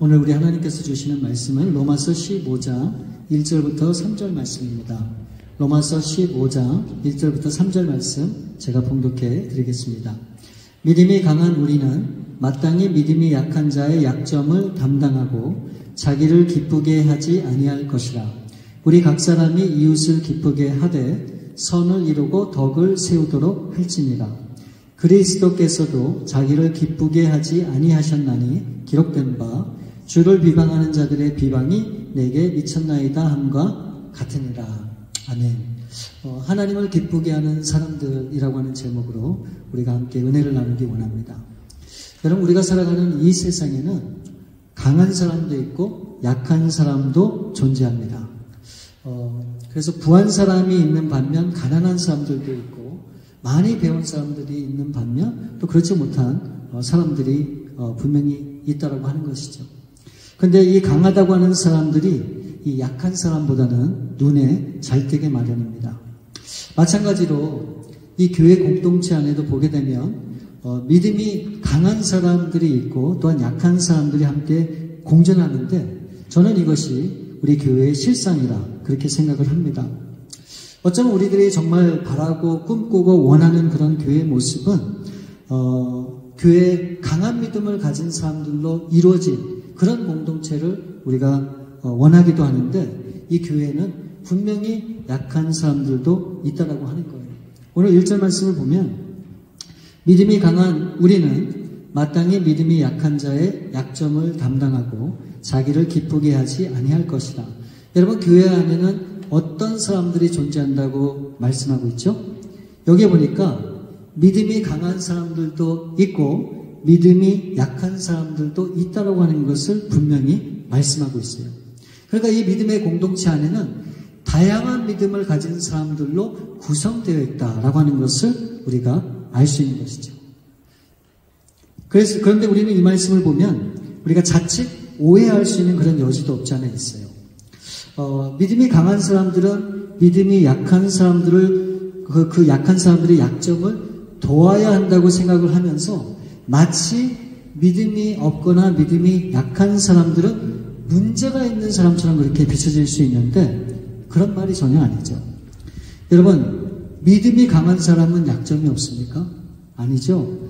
오늘 우리 하나님께서 주시는 말씀은 로마서 15장 1절부터 3절 말씀입니다. 로마서 15장 1절부터 3절 말씀 제가 봉독해 드리겠습니다. 믿음이 강한 우리는 마땅히 믿음이 약한 자의 약점을 담당하고 자기를 기쁘게 하지 아니할 것이라. 우리 각 사람이 이웃을 기쁘게 하되 선을 이루고 덕을 세우도록 할지니라. 그리스도께서도 자기를 기쁘게 하지 아니하셨나니 기록된 바 주를 비방하는 자들의 비방이 내게 미쳤나이다 함과 같으니라. 아멘. 하나님을 기쁘게 하는 사람들이라고 하는 제목으로 우리가 함께 은혜를 나누기 원합니다. 여러분, 우리가 살아가는 이 세상에는 강한 사람도 있고 약한 사람도 존재합니다. 그래서 부한 사람이 있는 반면 가난한 사람들도 있고 많이 배운 사람들이 있는 반면 또 그렇지 못한 사람들이 분명히 있다라고 하는 것이죠. 그런데 이 강하다고 하는 사람들이 이 약한 사람보다는 눈에 잘 띄게 마련입니다. 마찬가지로 이 교회 공동체 안에도 보게 되면 믿음이 강한 사람들이 있고 또한 약한 사람들이 함께 공존하는데 저는 이것이 우리 교회의 실상이라 그렇게 생각을 합니다. 어쩌면 우리들이 정말 바라고 꿈꾸고 원하는 그런 교회의 모습은 교회에 강한 믿음을 가진 사람들로 이루어진 그런 공동체를 우리가 원하기도 하는데 이 교회는 분명히 약한 사람들도 있다라고 하는 거예요. 오늘 1절 말씀을 보면 믿음이 강한 우리는 마땅히 믿음이 약한 자의 약점을 담당하고 자기를 기쁘게 하지 아니할 것이다. 여러분, 교회 안에는 어떤 사람들이 존재한다고 말씀하고 있죠? 여기에 보니까 믿음이 강한 사람들도 있고 믿음이 약한 사람들도 있다라고 하는 것을 분명히 말씀하고 있어요. 그러니까 이 믿음의 공동체 안에는 다양한 믿음을 가진 사람들로 구성되어 있다라고 하는 것을 우리가 알 수 있는 것이죠. 그런데 우리는 이 말씀을 보면 우리가 자칫 오해할 수 있는 그런 여지도 없지 않아 있어요. 믿음이 강한 사람들은 믿음이 약한 사람들을 그 약한 사람들의 약점을 도와야 한다고 생각을 하면서 마치 믿음이 없거나 믿음이 약한 사람들은 문제가 있는 사람처럼 그렇게 비춰질 수 있는데 그런 말이 전혀 아니죠. 여러분, 믿음이 강한 사람은 약점이 없습니까? 아니죠.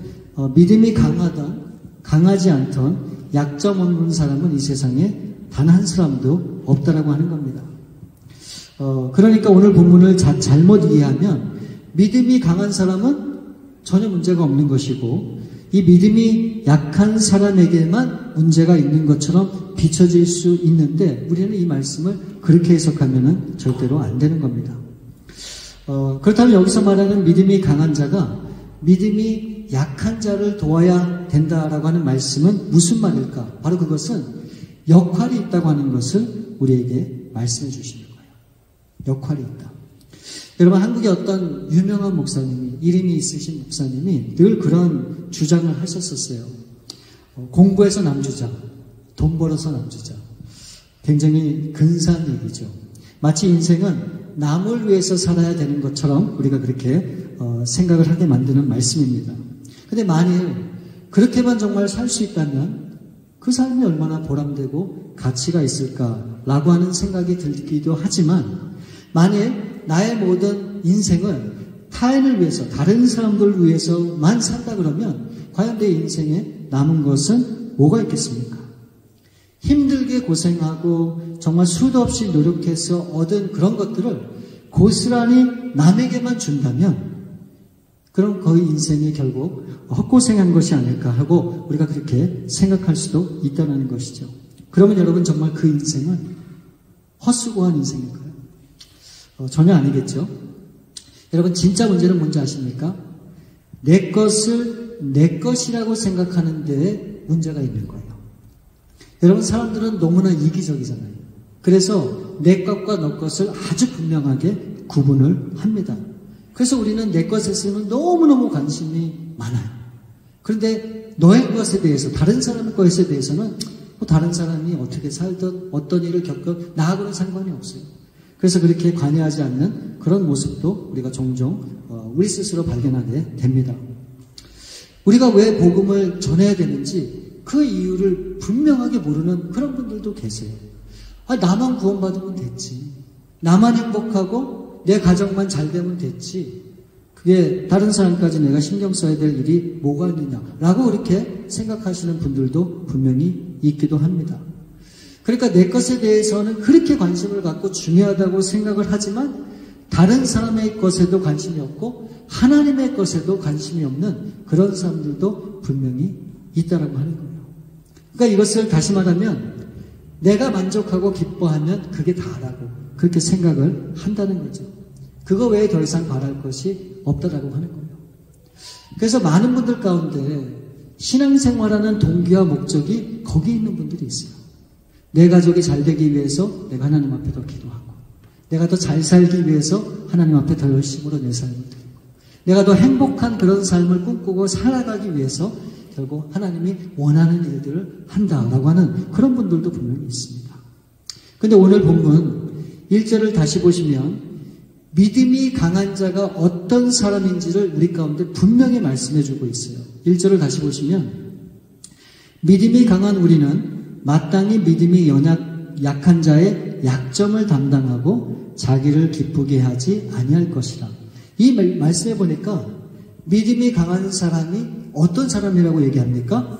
믿음이 강하던 강하지 않던 약점 없는 사람은 이 세상에 단 한 사람도 없다라고 하는 겁니다. 그러니까 오늘 본문을 잘못 이해하면 믿음이 강한 사람은 전혀 문제가 없는 것이고 이 믿음이 약한 사람에게만 문제가 있는 것처럼 비춰질 수 있는데 우리는 이 말씀을 그렇게 해석하면 절대로 안 되는 겁니다. 그렇다면 여기서 말하는 믿음이 강한 자가 믿음이 약한 자를 도와야 된다라고 하는 말씀은 무슨 말일까? 바로 그것은 역할이 있다고 하는 것을 우리에게 말씀해 주시는 거예요. 역할이 있다. 여러분, 한국의 어떤 유명한 목사님이, 이름이 있으신 목사님이 늘 그런 주장을 하셨었어요. 공부해서 남주자, 돈 벌어서 남주자. 굉장히 근사한 얘기죠. 마치 인생은 남을 위해서 살아야 되는 것처럼 우리가 그렇게 생각을 하게 만드는 말씀입니다. 근데 만일 그렇게만 정말 살 수 있다면 그 삶이 얼마나 보람되고 가치가 있을까라고 하는 생각이 들기도 하지만 만일 나의 모든 인생을 타인을 위해서, 다른 사람들을 위해서만 산다 그러면 과연 내 인생에 남은 것은 뭐가 있겠습니까? 힘들게 고생하고 정말 수도 없이 노력해서 얻은 그런 것들을 고스란히 남에게만 준다면 그럼 거의 인생이 결국 헛고생한 것이 아닐까 하고 우리가 그렇게 생각할 수도 있다는 것이죠. 그러면 여러분, 정말 그 인생은 헛수고한 인생일까요? 전혀 아니겠죠. 여러분, 진짜 문제는 뭔지 아십니까? 내 것을 내 것이라고 생각하는 데에 문제가 있는 거예요. 여러분, 사람들은 너무나 이기적이잖아요. 그래서 내 것과 너 것을 아주 분명하게 구분을 합니다. 그래서 우리는 내 것에서는 너무너무 관심이 많아요. 그런데 너의 것에 대해서, 다른 사람의 것에 대해서는 다른 사람이 어떻게 살든 어떤 일을 겪든 나하고는 상관이 없어요. 그래서 그렇게 관여하지 않는 그런 모습도 우리가 종종 우리 스스로 발견하게 됩니다. 우리가 왜 복음을 전해야 되는지 그 이유를 분명하게 모르는 그런 분들도 계세요. 나만 구원받으면 됐지. 나만 행복하고 내 가정만 잘 되면 됐지. 그게 다른 사람까지 내가 신경 써야 될 일이 뭐가 있느냐라고 그렇게 생각하시는 분들도 분명히 있기도 합니다. 그러니까 내 것에 대해서는 그렇게 관심을 갖고 중요하다고 생각을 하지만 다른 사람의 것에도 관심이 없고 하나님의 것에도 관심이 없는 그런 사람들도 분명히 있다라고 하는 거예요. 그러니까 이것을 다시 말하면 내가 만족하고 기뻐하면 그게 다라고 그렇게 생각을 한다는 거죠. 그거 외에 더 이상 바랄 것이 없다라고 하는 거예요. 그래서 많은 분들 가운데 신앙생활하는 동기와 목적이 거기 있는 분들이 있어요. 내 가족이 잘 되기 위해서 내가 하나님 앞에 더 기도하고, 내가 더 잘 살기 위해서 하나님 앞에 더 열심으로 내 삶을 드리고, 내가 더 행복한 그런 삶을 꿈꾸고 살아가기 위해서 결국 하나님이 원하는 일들을 한다라고 하는 그런 분들도 분명히 있습니다. 그런데 오늘 본문 1절을 다시 보시면 믿음이 강한 자가 어떤 사람인지를 우리 가운데 분명히 말씀해 주고 있어요. 1절을 다시 보시면 믿음이 강한 우리는 마땅히 믿음이 약한 자의 약점을 담당하고 자기를 기쁘게 하지 아니할 것이라. 이 말씀해 보니까 믿음이 강한 사람이 어떤 사람이라고 얘기합니까?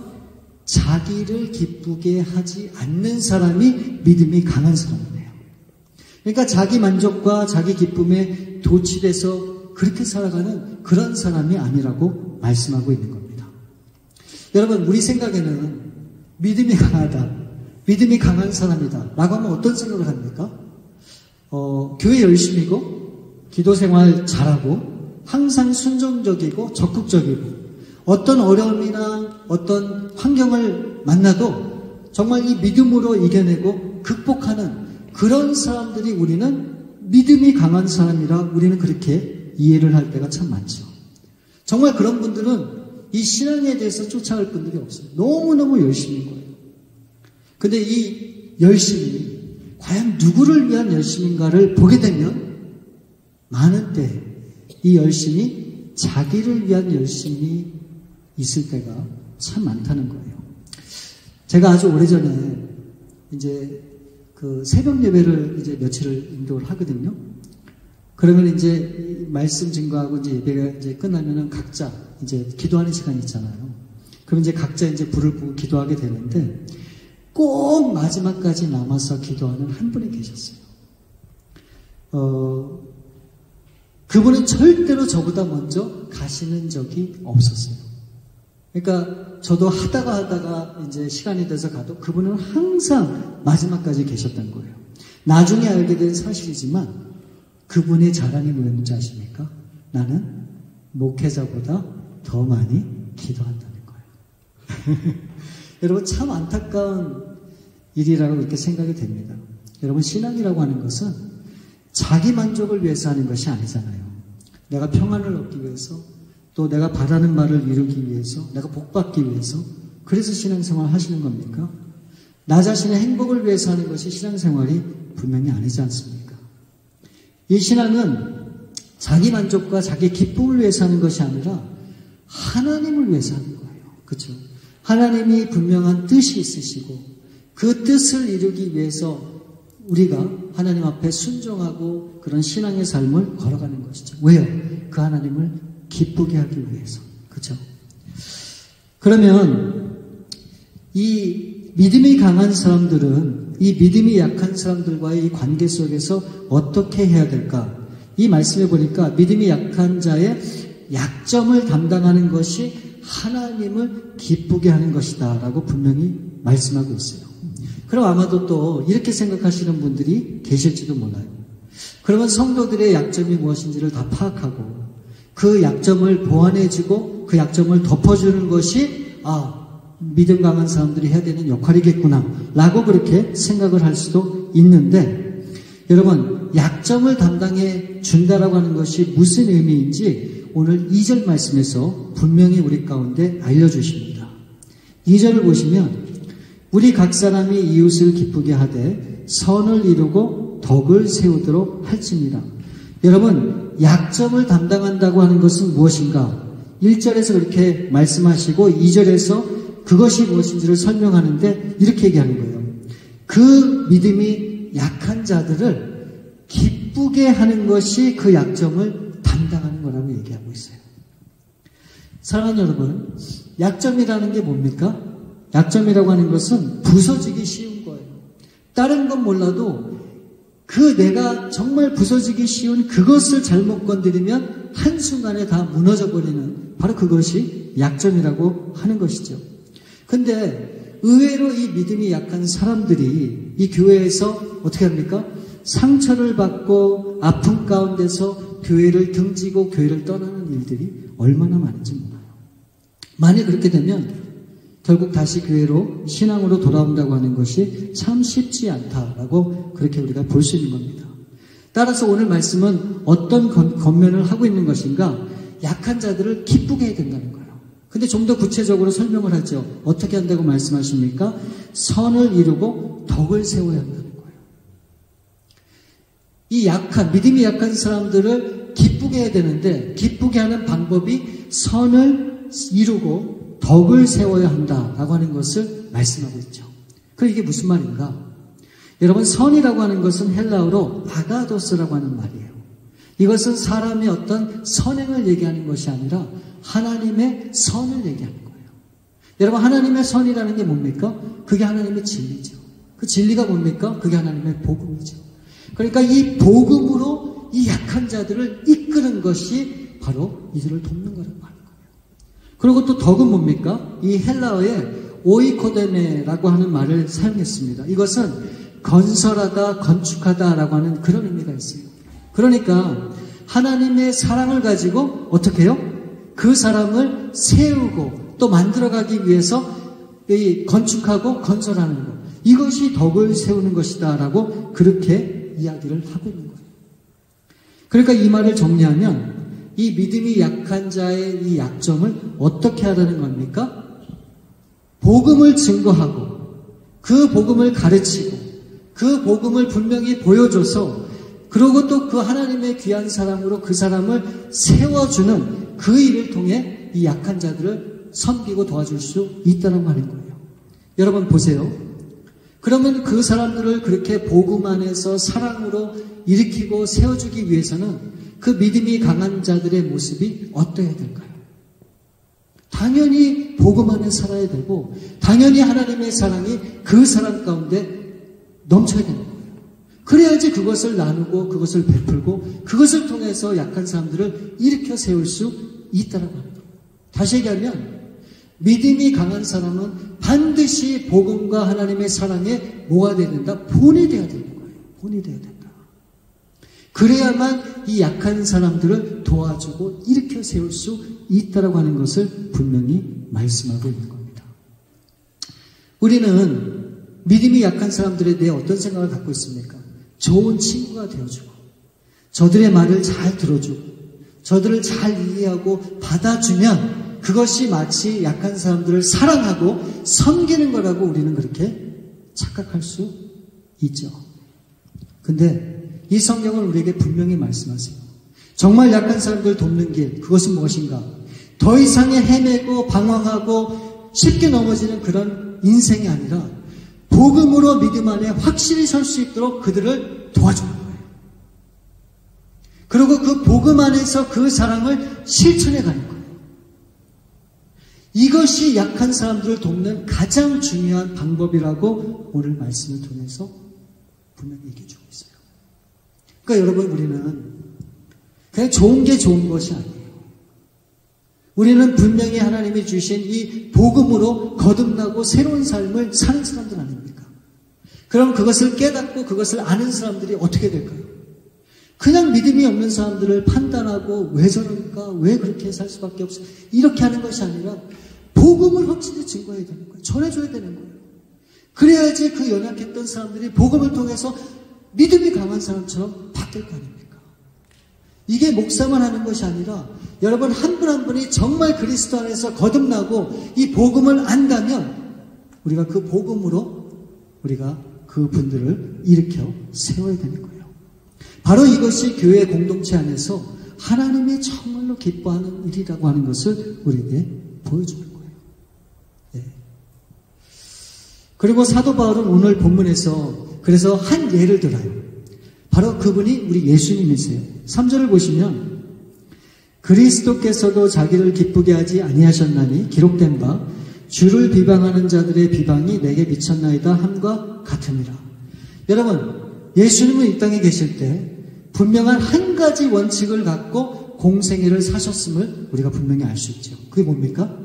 자기를 기쁘게 하지 않는 사람이 믿음이 강한 사람이에요. 그러니까 자기 만족과 자기 기쁨에 도취돼서 그렇게 살아가는 그런 사람이 아니라고 말씀하고 있는 겁니다. 여러분, 우리 생각에는 믿음이 강하다, 믿음이 강한 사람이다 라고 하면 어떤 생각을 합니까? 교회 열심이고 기도 생활 잘하고 항상 순종적이고 적극적이고 어떤 어려움이나 어떤 환경을 만나도 정말 이 믿음으로 이겨내고 극복하는 그런 사람들이 우리는 믿음이 강한 사람이라 우리는 그렇게 이해를 할 때가 참 많죠. 정말 그런 분들은 이 신앙에 대해서 쫓아갈 분들이 없어요. 너무너무 열심인 거예요. 근데 이 열심이 과연 누구를 위한 열심인가를 보게 되면 많은 때 이 열심이 자기를 위한 열심이 있을 때가 참 많다는 거예요. 제가 아주 오래전에 이제 그 새벽 예배를 이제 며칠을 인도를 하거든요. 그러면 이제 말씀 증거하고 이제 예배가 이제 끝나면은 각자 이제 기도하는 시간이 있잖아요. 그럼 이제 각자 이제 불을 끄고 기도하게 되는데 꼭 마지막까지 남아서 기도하는 한 분이 계셨어요. 그분은 절대로 저보다 먼저 가시는 적이 없었어요. 그러니까 저도 하다가 이제 시간이 돼서 가도 그분은 항상 마지막까지 계셨던 거예요. 나중에 알게 된 사실이지만 그분의 자랑이 뭐였는지 아십니까? 나는 목회자보다 더 많이 기도한다는 거예요. 여러분, 참 안타까운 일이라고 이렇게 생각이 됩니다. 여러분, 신앙이라고 하는 것은 자기 만족을 위해서 하는 것이 아니잖아요. 내가 평안을 얻기 위해서, 또 내가 바라는 바를 이루기 위해서, 내가 복받기 위해서, 그래서 신앙생활 하시는 겁니까? 나 자신의 행복을 위해서 하는 것이 신앙생활이 분명히 아니지 않습니까? 이 신앙은 자기 만족과 자기 기쁨을 위해서 하는 것이 아니라 하나님을 위해서 하는 거예요. 그렇죠? 하나님이 분명한 뜻이 있으시고 그 뜻을 이루기 위해서 우리가 하나님 앞에 순종하고 그런 신앙의 삶을 걸어가는 것이죠. 왜요? 그 하나님을 기쁘게 하기 위해서. 그렇죠? 그러면 이 믿음이 강한 사람들은 이 믿음이 약한 사람들과의 이 관계 속에서 어떻게 해야 될까? 이 말씀에 보니까 믿음이 약한 자의 약점을 담당하는 것이 하나님을 기쁘게 하는 것이다 라고 분명히 말씀하고 있어요. 그럼 아마도 또 이렇게 생각하시는 분들이 계실지도 몰라요. 그러면 성도들의 약점이 무엇인지를 다 파악하고 그 약점을 보완해주고 그 약점을 덮어주는 것이 믿음 강한 사람들이 해야 되는 역할이겠구나 라고 그렇게 생각을 할 수도 있는데, 여러분, 약점을 담당해 준다라고 하는 것이 무슨 의미인지 오늘 2절 말씀에서 분명히 우리 가운데 알려주십니다. 2절을 보시면 우리 각 사람이 이웃을 기쁘게 하되 선을 이루고 덕을 세우도록 할지니라. 여러분, 약점을 담당한다고 하는 것은 무엇인가? 1절에서 그렇게 말씀하시고 2절에서 그것이 무엇인지를 설명하는데 이렇게 얘기하는 거예요. 그 믿음이 약한 자들을 기쁘게 하는 것이 그 약점을 담당하는 거라고 얘기하고 있어요. 사랑하는 여러분, 약점이라는 게 뭡니까? 약점이라고 하는 것은 부서지기 쉬운 거예요. 다른 건 몰라도 그 내가 정말 부서지기 쉬운 그것을 잘못 건드리면 한순간에 다 무너져 버리는 바로 그것이 약점이라고 하는 것이죠. 근데 의외로 이 믿음이 약한 사람들이 이 교회에서 어떻게 합니까? 상처를 받고 아픔 가운데서 교회를 등지고 교회를 떠나는 일들이 얼마나 많은지 몰라요. 만약 그렇게 되면 결국 다시 교회로 신앙으로 돌아온다고 하는 것이 참 쉽지 않다라고 그렇게 우리가 볼 수 있는 겁니다. 따라서 오늘 말씀은 어떤 권면을 하고 있는 것인가? 약한 자들을 기쁘게 해야 된다는 거예요. 근데 좀 더 구체적으로 설명을 하죠. 어떻게 한다고 말씀하십니까? 선을 이루고 덕을 세워야 한다는 거예요. 이 믿음이 약한 사람들을 기쁘게 해야 되는데 기쁘게 하는 방법이 선을 이루고 덕을 세워야 한다라고 하는 것을 말씀하고 있죠. 그럼 이게 무슨 말인가? 여러분, 선이라고 하는 것은 헬라어로 아가도스라고 하는 말이에요. 이것은 사람의 어떤 선행을 얘기하는 것이 아니라 하나님의 선을 얘기하는 거예요. 여러분, 하나님의 선이라는 게 뭡니까? 그게 하나님의 진리죠. 그 진리가 뭡니까? 그게 하나님의 복음이죠. 그러니까 이 복음으로 이 약한 자들을 이끄는 것이 바로 이들을 돕는 거라고 하는 거예요. 그리고 또 덕은 뭡니까? 이 헬라어에 오이코데네라고 하는 말을 사용했습니다. 이것은 건설하다, 건축하다라고 하는 그런 의미가 있어요. 그러니까 하나님의 사랑을 가지고 어떻게 해요? 그 사람을 세우고 또 만들어가기 위해서 이 건축하고 건설하는 것. 이것이 덕을 세우는 것이다 라고 그렇게 이야기를 하고 있는 거예요. 그러니까 이 말을 정리하면 이 믿음이 약한 자의 이 약점을 어떻게 하라는 겁니까? 복음을 증거하고 그 복음을 가르치고 그 복음을 분명히 보여줘서 그리고 또 그 하나님의 귀한 사랑으로 그 사람을 세워주는 그 일을 통해 이 약한 자들을 섬기고 도와줄 수 있다는 하는 거예요. 여러분 보세요. 그러면 그 사람들을 그렇게 복음 안에서 사랑으로 일으키고 세워주기 위해서는 그 믿음이 강한 자들의 모습이 어떠해야 될까요? 당연히 복음 안에 살아야 되고 당연히 하나님의 사랑이 그 사람 가운데 넘쳐야 되는 거예요. 그래야지 그것을 나누고 그것을 베풀고 그것을 통해서 약한 사람들을 일으켜 세울 수 있다고 하는 거예요. 다시 얘기하면 믿음이 강한 사람은 반드시 복음과 하나님의 사랑에 뭐가 돼야 된다? 본이 돼야 되는 거예요. 본이 돼야 된다. 그래야만 이 약한 사람들을 도와주고 일으켜 세울 수 있다고 하는 것을 분명히 말씀하고 있는 겁니다. 우리는 믿음이 약한 사람들에 대해 어떤 생각을 갖고 있습니까? 좋은 친구가 되어주고 저들의 말을 잘 들어주고 저들을 잘 이해하고 받아주면 그것이 마치 약한 사람들을 사랑하고 섬기는 거라고 우리는 그렇게 착각할 수 있죠. 근데 이 성경은 우리에게 분명히 말씀하세요. 정말 약한 사람들 돕는 길, 그것은 무엇인가? 더 이상의 헤매고 방황하고 쉽게 넘어지는 그런 인생이 아니라 복음으로 믿음 안에 확실히 설 수 있도록 그들을 도와주는 거예요. 그리고 그 복음 안에서 그 사랑을 실천해 가는 거예요. 이것이 약한 사람들을 돕는 가장 중요한 방법이라고 오늘 말씀을 통해서 분명히 얘기해 주고 있어요. 그러니까 여러분, 우리는 그냥 좋은 게 좋은 것이 아니에요. 우리는 분명히 하나님이 주신 이 복음으로 거듭나고 새로운 삶을 사는 사람들 아닙니까? 그럼 그것을 깨닫고 그것을 아는 사람들이 어떻게 될까요? 그냥 믿음이 없는 사람들을 판단하고 왜 저럴까? 왜 그렇게 살 수밖에 없어? 이렇게 하는 것이 아니라 복음을 확실히 증거해야 되는 거예요. 전해줘야 되는 거예요. 그래야지 그 연약했던 사람들이 복음을 통해서 믿음이 강한 사람처럼 바뀔 거 아닙니까? 이게 목사만 하는 것이 아니라 여러분 한 분 한 분이 정말 그리스도 안에서 거듭나고 이 복음을 안다면 우리가 그 복음으로 우리가 그 분들을 일으켜 세워야 되는 거예요. 바로 이것이 교회 공동체 안에서 하나님이 정말로 기뻐하는 일이라고 하는 것을 우리에게 보여주는 거예요. 네. 그리고 사도 바울은 오늘 본문에서 그래서 한 예를 들어요. 바로 그분이 우리 예수님이세요. 3절을 보시면 그리스도께서도 자기를 기쁘게 하지 아니하셨나니 기록된 바 주를 비방하는 자들의 비방이 내게 미쳤나이다 함과 같으니라. 여러분, 예수님은 이 땅에 계실 때 분명한 한 가지 원칙을 갖고 공생애를 사셨음을 우리가 분명히 알 수 있죠. 그게 뭡니까?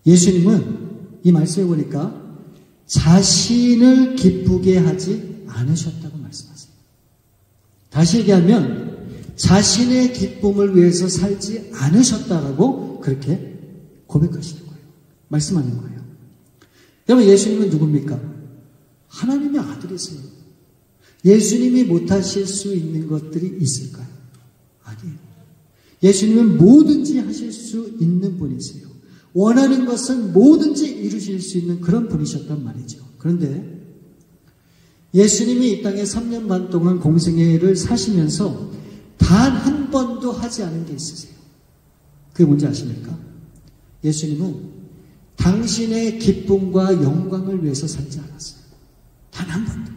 예수님은 이 말씀에 보니까 자신을 기쁘게 하지 않으셨다고 말씀하세요. 다시 얘기하면 자신의 기쁨을 위해서 살지 않으셨다라고 그렇게 고백하시는 거예요. 말씀하는 거예요. 여러분, 예수님은 누굽니까? 하나님의 아들이세요. 예수님이 못하실 수 있는 것들이 있을까요? 아니에요. 예수님은 뭐든지 하실 수 있는 분이세요. 원하는 것은 뭐든지 이루실 수 있는 그런 분이셨단 말이죠. 그런데 예수님이 이 땅에 3년 반 동안 공생애를 사시면서 단 한 번도 하지 않은 게 있으세요. 그게 뭔지 아십니까? 예수님은 당신의 기쁨과 영광을 위해서 살지 않았어요. 단 한 번도.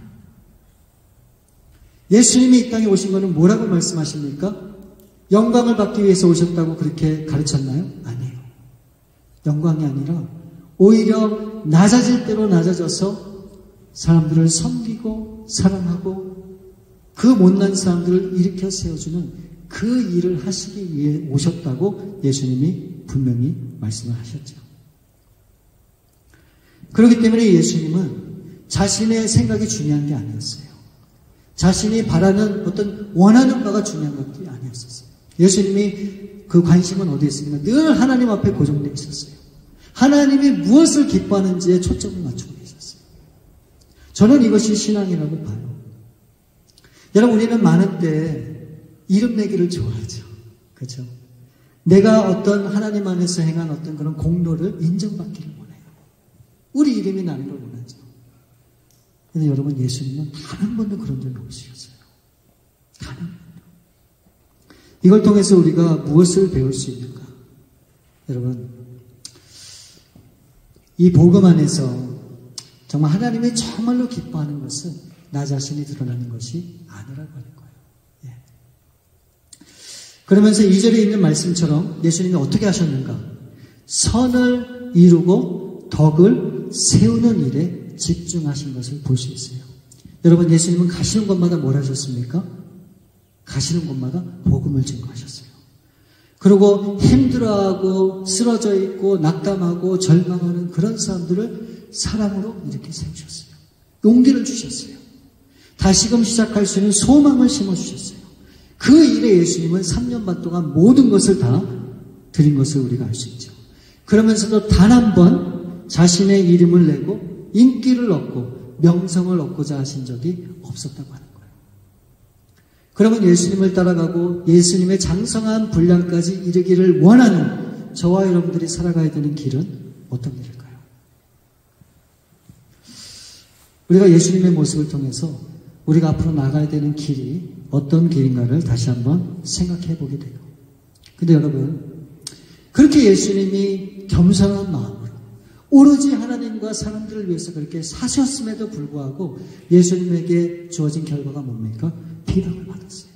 예수님이 이 땅에 오신 것은 뭐라고 말씀하십니까? 영광을 받기 위해서 오셨다고 그렇게 가르쳤나요? 아니에요. 영광이 아니라 오히려 낮아질 대로 낮아져서 사람들을 섬기고 사랑하고 그 못난 사람들을 일으켜 세워주는 그 일을 하시기 위해 오셨다고 예수님이 분명히 말씀을 하셨죠. 그렇기 때문에 예수님은 자신의 생각이 중요한 게 아니었어요. 자신이 바라는 어떤 원하는 바가 중요한 것들이 아니었었어요. 예수님이 그 관심은 어디에 있습니까? 늘 하나님 앞에 고정되어 있었어요. 하나님이 무엇을 기뻐하는지에 초점을 맞추고 계셨어요. 저는 이것이 신앙이라고 봐요. 여러분, 우리는 많은 때 이름 내기를 좋아하죠. 그렇죠? 내가 어떤 하나님 안에서 행한 어떤 그런 공로를 인정받기를 원해요. 우리 이름이 나는 걸 원하죠. 근데 여러분, 예수님은 단 한 번도 그런 적이 없으셨어요. 단 한 번도. 이걸 통해서 우리가 무엇을 배울 수 있는가? 여러분, 이 복음 안에서 정말 하나님이 정말로 기뻐하는 것은 나 자신이 드러나는 것이 아니라고 하는 거예요. 예. 그러면서 2절에 있는 말씀처럼 예수님이 어떻게 하셨는가? 선을 이루고 덕을 세우는 일에 집중하신 것을 볼 수 있어요. 여러분, 예수님은 가시는 곳마다 뭘 하셨습니까? 가시는 곳마다 복음을 증거하셨어요. 그리고 힘들어하고 쓰러져 있고 낙담하고 절망하는 그런 사람들을 사랑으로 이렇게 세우셨어요. 용기를 주셨어요. 다시금 시작할 수 있는 소망을 심어주셨어요. 그 일에 예수님은 3년 반 동안 모든 것을 다 드린 것을 우리가 알 수 있죠. 그러면서도 단 한 번 자신의 이름을 내고 인기를 얻고 명성을 얻고자 하신 적이 없었다고 하는 거예요. 그러면 예수님을 따라가고 예수님의 장성한 분량까지 이르기를 원하는 저와 여러분들이 살아가야 되는 길은 어떤 길일까요? 우리가 예수님의 모습을 통해서 우리가 앞으로 나가야 되는 길이 어떤 길인가를 다시 한번 생각해 보게 돼요. 근데 여러분, 그렇게 예수님이 겸손한 마음으로 오로지 하나님과 사람들을 위해서 그렇게 사셨음에도 불구하고 예수님에게 주어진 결과가 뭡니까? 비방을 받았어요.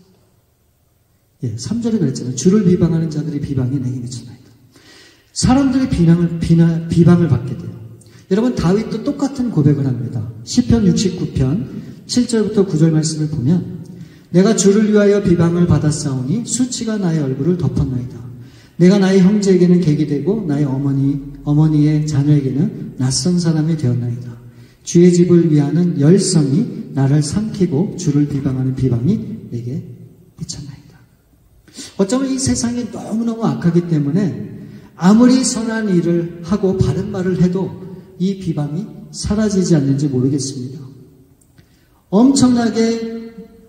예, 3절에 그랬잖아요. 주를 비방하는 자들의 비방이 내게 미쳤나이다. 사람들의 비방을 받게 돼요. 여러분, 다윗도 똑같은 고백을 합니다. 시편 69편 7절부터 9절 말씀을 보면 내가 주를 위하여 비방을 받았사오니 수치가 나의 얼굴을 덮었나이다. 내가 나의 형제에게는 객이 되고 나의 어머니의 자녀에게는 낯선 사람이 되었나이다. 주의 집을 위하는 열성이 나를 삼키고 주를 비방하는 비방이 내게 미쳤나이다. 어쩌면 이 세상이 너무너무 악하기 때문에 아무리 선한 일을 하고 바른 말을 해도 이 비방이 사라지지 않는지 모르겠습니다. 엄청나게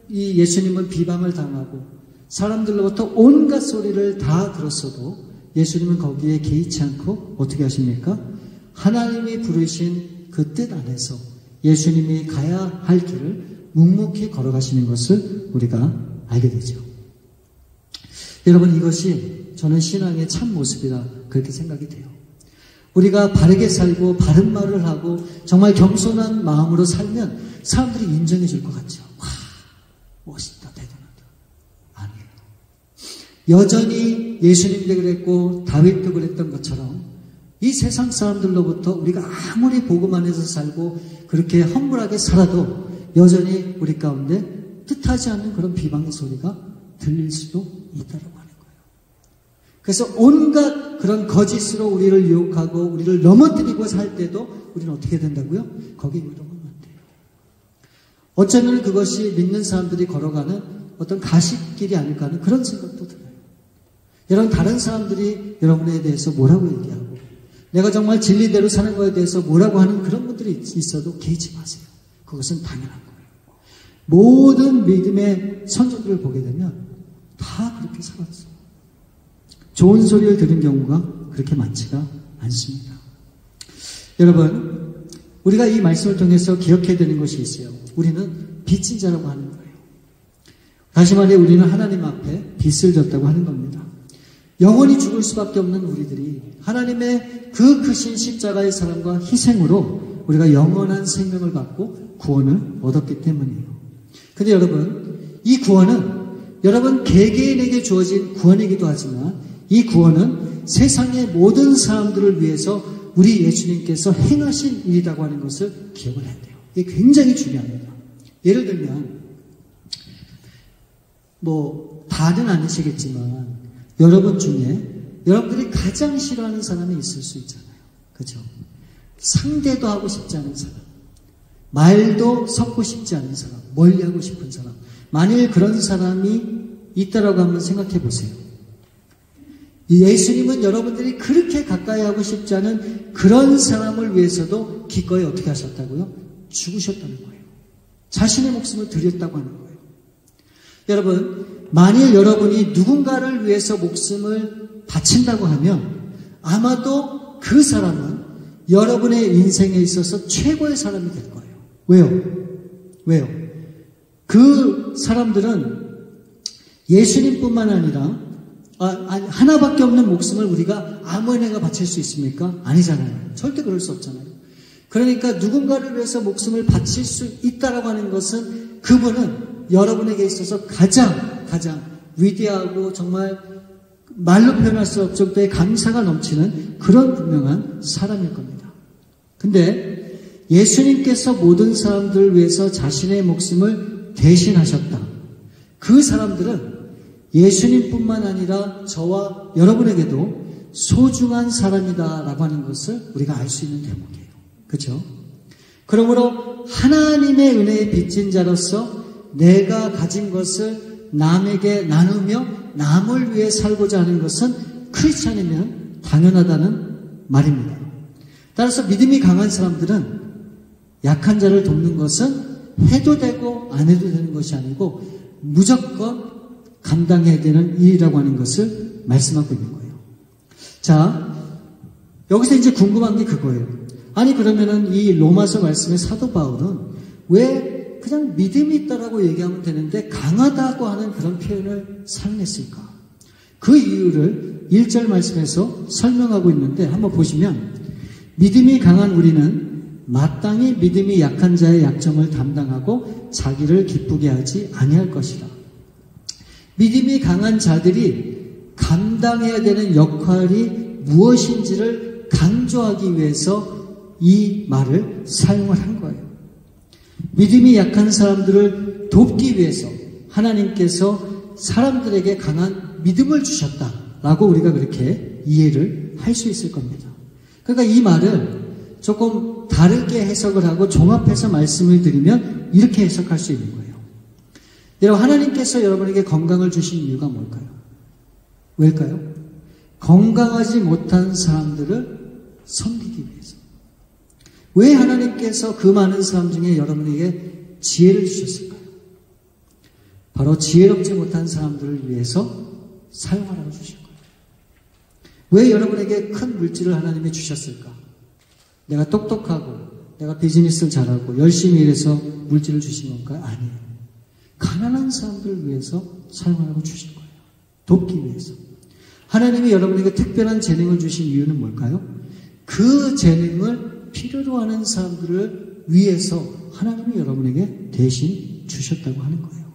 이 예수님은 비방을 당하고 사람들로부터 온갖 소리를 다 들었어도 예수님은 거기에 개의치 않고 어떻게 하십니까? 하나님이 부르신 그 뜻 안에서 예수님이 가야 할 길을 묵묵히 걸어가시는 것을 우리가 알게 되죠. 여러분, 이것이 저는 신앙의 참 모습이라 그렇게 생각이 돼요. 우리가 바르게 살고 바른 말을 하고 정말 겸손한 마음으로 살면 사람들이 인정해 줄 것 같죠. 와, 멋있다, 대단하다. 아니에요. 여전히 예수님도 그랬고 다윗도 그랬던 것처럼 이 세상 사람들로부터 우리가 아무리 복음 안에서 살고 그렇게 험불하게 살아도 여전히 우리 가운데 뜻하지 않는 그런 비방의 소리가 들릴 수도 있다고 하는 거예요. 그래서 온갖 그런 거짓으로 우리를 유혹하고 우리를 넘어뜨리고 살 때도 우리는 어떻게 된다고요? 거기에 유혹하면 안 돼요. 어쩌면 그것이 믿는 사람들이 걸어가는 어떤 가시길이 아닐까 하는 그런 생각도 들어요. 여러분, 다른 사람들이 여러분에 대해서 뭐라고 얘기하고 내가 정말 진리대로 사는 것에 대해서 뭐라고 하는 그런 분들이 있어도 개의치 마세요. 그것은 당연한 거예요. 모든 믿음의 선조들을 보게 되면 다 그렇게 살았어요. 좋은 소리를 들은 경우가 그렇게 많지가 않습니다. 여러분, 우리가 이 말씀을 통해서 기억해야 되는 것이 있어요. 우리는 빚진 자라고 하는 거예요. 다시 말해 우리는 하나님 앞에 빚을 졌다고 하는 겁니다. 영원히 죽을 수밖에 없는 우리들이 하나님의 그 크신 십자가의 사랑과 희생으로 우리가 영원한 생명을 받고 구원을 얻었기 때문이에요. 근데 여러분, 이 구원은 여러분 개개인에게 주어진 구원이기도 하지만 이 구원은 세상의 모든 사람들을 위해서 우리 예수님께서 행하신 일이라고 하는 것을 기억을 해야 돼요. 이게 굉장히 중요합니다. 예를 들면 다는 아니시겠지만 여러분 중에 여러분들이 가장 싫어하는 사람이 있을 수 있잖아요. 그렇죠? 상대도 하고 싶지 않은 사람, 말도 섞고 싶지 않은 사람, 멀리하고 싶은 사람. 만일 그런 사람이 있다라고 한번 생각해 보세요. 예수님은 여러분들이 그렇게 가까이 하고 싶지 않은 그런 사람을 위해서도 기꺼이 어떻게 하셨다고요? 죽으셨다는 거예요. 자신의 목숨을 드렸다고 하는 거예요. 여러분, 만일 여러분이 누군가를 위해서 목숨을 바친다고 하면 아마도 그 사람은 여러분의 인생에 있어서 최고의 사람이 될 거예요. 왜요? 그 사람들은 예수님뿐만 아니라 하나밖에 없는 목숨을 우리가 아무에나 바칠 수 있습니까? 아니잖아요. 절대 그럴 수 없잖아요. 그러니까 누군가를 위해서 목숨을 바칠 수 있다라고 하는 것은 그분은 여러분에게 있어서 가장 위대하고 정말 말로 표현할 수 없을 정도의 감사가 넘치는 그런 분명한 사람일 겁니다. 근데 예수님께서 모든 사람들을 위해서 자신의 목숨을 대신하셨다. 그 사람들은 예수님뿐만 아니라 저와 여러분에게도 소중한 사람이다라고 하는 것을 우리가 알 수 있는 대목이에요. 그렇죠? 그러므로 하나님의 은혜에 빚진 자로서 내가 가진 것을 남에게 나누며 남을 위해 살고자 하는 것은 크리스찬이면 당연하다는 말입니다. 따라서 믿음이 강한 사람들은 약한 자를 돕는 것은 해도 되고 안 해도 되는 것이 아니고 무조건 감당해야 되는 일이라고 하는 것을 말씀하고 있는 거예요. 자, 여기서 이제 궁금한 게 그거예요. 아니 그러면은 이 로마서 말씀의 사도 바울은 왜 그냥 믿음이 있다라고 얘기하면 되는데 강하다고 하는 그런 표현을 사용했을까? 그 이유를 1절 말씀에서 설명하고 있는데 한번 보시면 믿음이 강한 우리는 마땅히 믿음이 약한 자의 약점을 담당하고 자기를 기쁘게 하지 아니할 것이다. 믿음이 강한 자들이 감당해야 되는 역할이 무엇인지를 강조하기 위해서 이 말을 사용을 한 거예요. 믿음이 약한 사람들을 돕기 위해서 하나님께서 사람들에게 강한 믿음을 주셨다라고 우리가 그렇게 이해를 할 수 있을 겁니다. 그러니까 이 말을 조금 다르게 해석을 하고 종합해서 말씀을 드리면 이렇게 해석할 수 있는 거예요. 여러분, 하나님께서 여러분에게 건강을 주신 이유가 뭘까요? 왜일까요? 건강하지 못한 사람들을 섬기기 위해서. 왜 하나님께서 그 많은 사람 중에 여러분에게 지혜를 주셨을까요? 바로 지혜롭지 못한 사람들을 위해서 사용하라고 주신 거예요. 왜 여러분에게 큰 물질을 하나님이 주셨을까? 내가 똑똑하고 내가 비즈니스를 잘하고 열심히 일해서 물질을 주신 건가요? 아니에요. 가난한 사람들을 위해서 사용하라고 주신 거예요. 돕기 위해서. 하나님이 여러분에게 특별한 재능을 주신 이유는 뭘까요? 그 재능을 필요로 하는 사람들을 위해서 하나님이 여러분에게 대신 주셨다고 하는 거예요.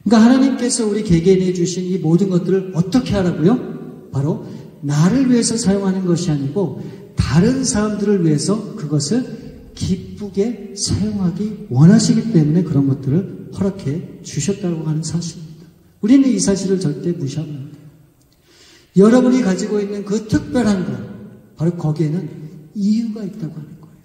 그러니까 하나님께서 우리 개개인에 주신 이 모든 것들을 어떻게 하라고요? 바로 나를 위해서 사용하는 것이 아니고 다른 사람들을 위해서 그것을 기쁘게 사용하기 원하시기 때문에 그런 것들을 허락해 주셨다고 하는 사실입니다. 우리는 이 사실을 절대 무시하면 안 돼요. 여러분이 가지고 있는 그 특별한 것, 바로 거기에는 이유가 있다고 하는 거예요.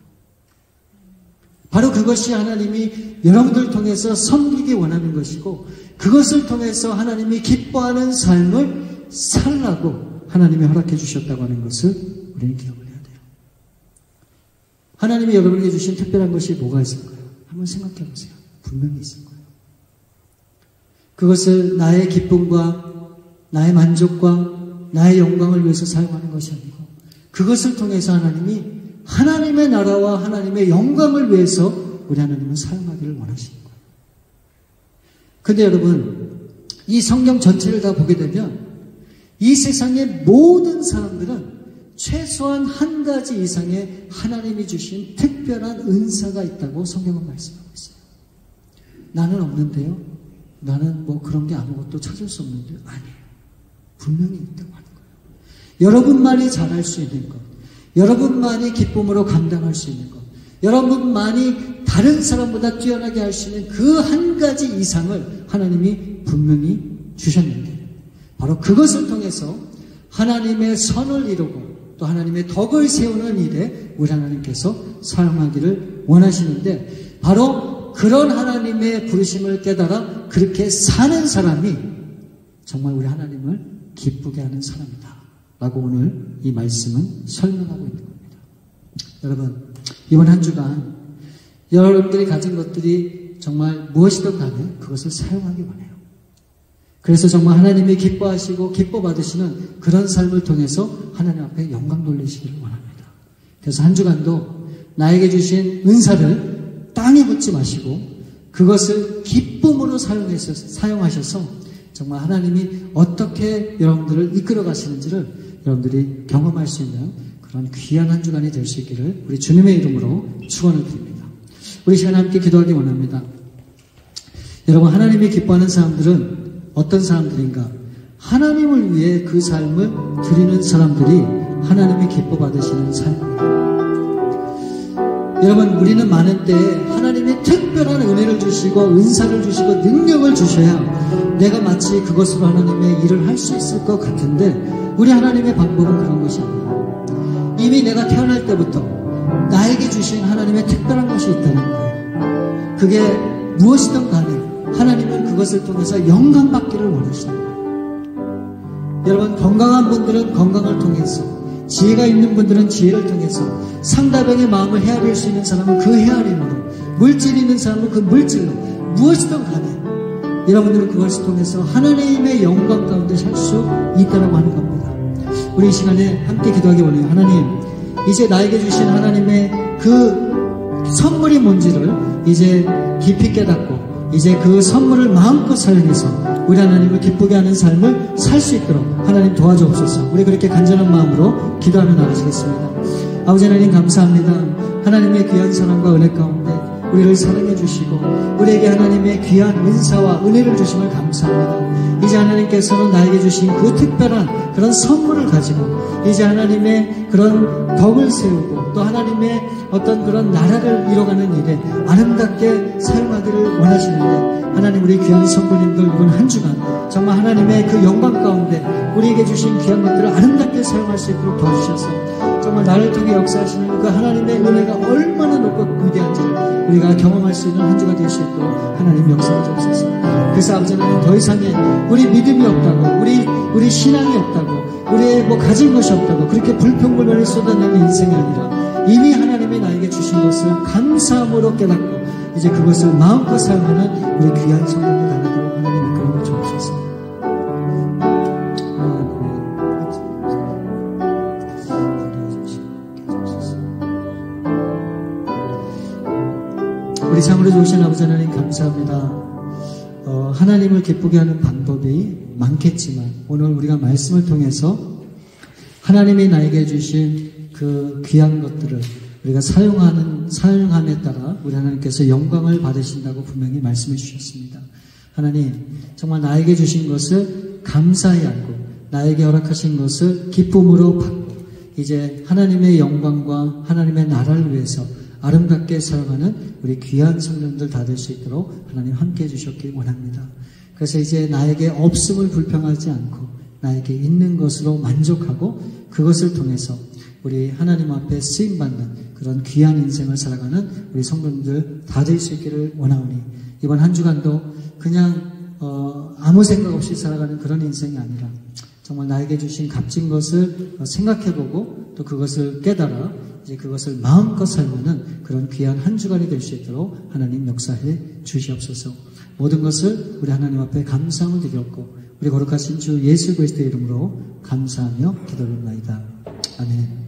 바로 그것이 하나님이 여러분들을 통해서 섬기기 원하는 것이고 그것을 통해서 하나님이 기뻐하는 삶을 살라고 하나님이 허락해 주셨다고 하는 것을 우리는 기억을 해야 돼요. 하나님이 여러분에게 주신 특별한 것이 뭐가 있을까요? 한번 생각해 보세요. 분명히 있을 거예요. 그것을 나의 기쁨과 나의 만족과 나의 영광을 위해서 사용하는 것이 아니고 그것을 통해서 하나님이 하나님의 나라와 하나님의 영광을 위해서 우리 하나님은 사용하기를 원하시는 거예요. 근데 여러분, 이 성경 전체를 다 보게 되면 이 세상의 모든 사람들은 최소한 한 가지 이상의 하나님이 주신 특별한 은사가 있다고 성경은 말씀하고 있어요. 나는 없는데요? 나는 뭐 그런 게 아무것도 찾을 수 없는데요? 아니에요. 분명히 있다고 하는 거예요. 여러분만이 잘할 수 있는 것, 여러분만이 기쁨으로 감당할 수 있는 것, 여러분만이 다른 사람보다 뛰어나게 할 수 있는 그 한 가지 이상을 하나님이 분명히 주셨는데 바로 그것을 통해서 하나님의 선을 이루고 또 하나님의 덕을 세우는 일에 우리 하나님께서 사용하기를 원하시는데 바로 그런 하나님의 부르심을 깨달아 그렇게 사는 사람이 정말 우리 하나님을 기쁘게 하는 사람이다 라고 오늘 이 말씀은 설명하고 있는 겁니다. 여러분, 이번 한 주간 여러분들이 가진 것들이 정말 무엇이든 간에 그것을 사용하기 원해요. 그래서 정말 하나님이 기뻐하시고 기뻐받으시는 그런 삶을 통해서 하나님 앞에 영광 돌리시기를 원합니다. 그래서 한 주간도 나에게 주신 은사를 땅에 묻지 마시고 그것을 기쁨으로 사용하셔서 정말 하나님이 어떻게 여러분들을 이끌어 가시는지를 여러분들이 경험할 수 있는 그런 귀한 한 주간이 될 수 있기를 우리 주님의 이름으로 축원을 드립니다. 우리 시간에 함께 기도하기 원합니다. 여러분, 하나님이 기뻐하는 사람들은 어떤 사람들인가? 하나님을 위해 그 삶을 드리는 사람들이 하나님이 기뻐 받으시는 삶입니다. 여러분, 우리는 많은 때에 하나님이 특별한 은혜를 주시고 은사를 주시고 능력을 주셔야 내가 마치 그것으로 하나님의 일을 할 수 있을 것 같은데 우리 하나님의 방법은 그런 것이 아니에요. 이미 내가 태어날 때부터 나에게 주신 하나님의 특별한 것이 있다는 거예요. 그게 무엇이든 간에 하나님은 그것을 통해서 영광받기를 원하시는 거예요. 여러분, 건강한 분들은 건강을 통해서, 지혜가 있는 분들은 지혜를 통해서, 상대방의 마음을 헤아릴 수 있는 사람은 그 헤아림으로, 물질이 있는 사람은 그 물질로, 무엇이든 간에 여러분들은 그것을 통해서 하나님의 영광 가운데 살 수 있다고 하는 겁니다. 우리 이 시간에 함께 기도하기 원해요. 하나님, 이제 나에게 주신 하나님의 그 선물이 뭔지를 이제 깊이 깨닫고 이제 그 선물을 마음껏 사용해서 우리 하나님을 기쁘게 하는 삶을 살 수 있도록 하나님 도와주옵소서. 우리 그렇게 간절한 마음으로 기도하며 나가시겠습니다. 아버지 하나님 감사합니다. 하나님의 귀한 사랑과 은혜 가운데 우리를 사랑해 주시고 우리에게 하나님의 귀한 은사와 은혜를 주심을 감사합니다. 이제 하나님께서는 나에게 주신 그 특별한 그런 선물을 가지고 이제 하나님의 그런 덕을 세우고 또 하나님의 어떤 그런 나라를 이뤄가는 일에 아름답게 사용하기를 원하시는데 하나님, 우리 귀한 성도님들 이번 한 주간 정말 하나님의 그 영광 가운데 우리에게 주신 귀한 것들을 아름답게 사용할 수 있도록 도와주셔서 정말 나를 통해 역사하시는 그 하나님의 은혜가 얼마나 높고 위대한지를 우리가 경험할 수 있는 한 주가 될 수 있도록 하나님 역사해 주옵소서. 그래서 아버지 하나님, 더 이상의 우리 믿음이 없다고 우리 신앙이 없다고 우리의 뭐 가진 것이 없다고 그렇게 불평불만을 쏟아내는 인생이 아니라 이미 하나님이 나에게 주신 것을 감사함으로 깨닫고 이제 그것을 마음껏 사용하는 우리 귀한 성도들 하나님으로 하나님 이끌어 주옵소서. 우리 참으로 좋으신 아버지 하나님 감사합니다. 하나님을 기쁘게 하는 방법이 많겠지만 오늘 우리가 말씀을 통해서 하나님이 나에게 주신 그 귀한 것들을 우리가 사용함에 따라 우리 하나님께서 영광을 받으신다고 분명히 말씀해 주셨습니다. 하나님, 정말 나에게 주신 것을 감사히 알고 나에게 허락하신 것을 기쁨으로 받고 이제 하나님의 영광과 하나님의 나라를 위해서 아름답게 살아가는 우리 귀한 성령들 다 될 수 있도록 하나님 함께해 주셨길 원합니다. 그래서 이제 나에게 없음을 불평하지 않고 나에게 있는 것으로 만족하고 그것을 통해서 우리 하나님 앞에 쓰임받는 그런 귀한 인생을 살아가는 우리 성도님들 다 될 수 있기를 원하오니 이번 한 주간도 그냥 아무 생각 없이 살아가는 그런 인생이 아니라 정말 나에게 주신 값진 것을 생각해보고 또 그것을 깨달아 이제 그것을 마음껏 사용하는 그런 귀한 한 주간이 될 수 있도록 하나님 역사해 주시옵소서. 모든 것을 우리 하나님 앞에 감사함을 드렸고 우리 거룩하신 주 예수 그리스도의 이름으로 감사하며 기도드립니다. 아멘.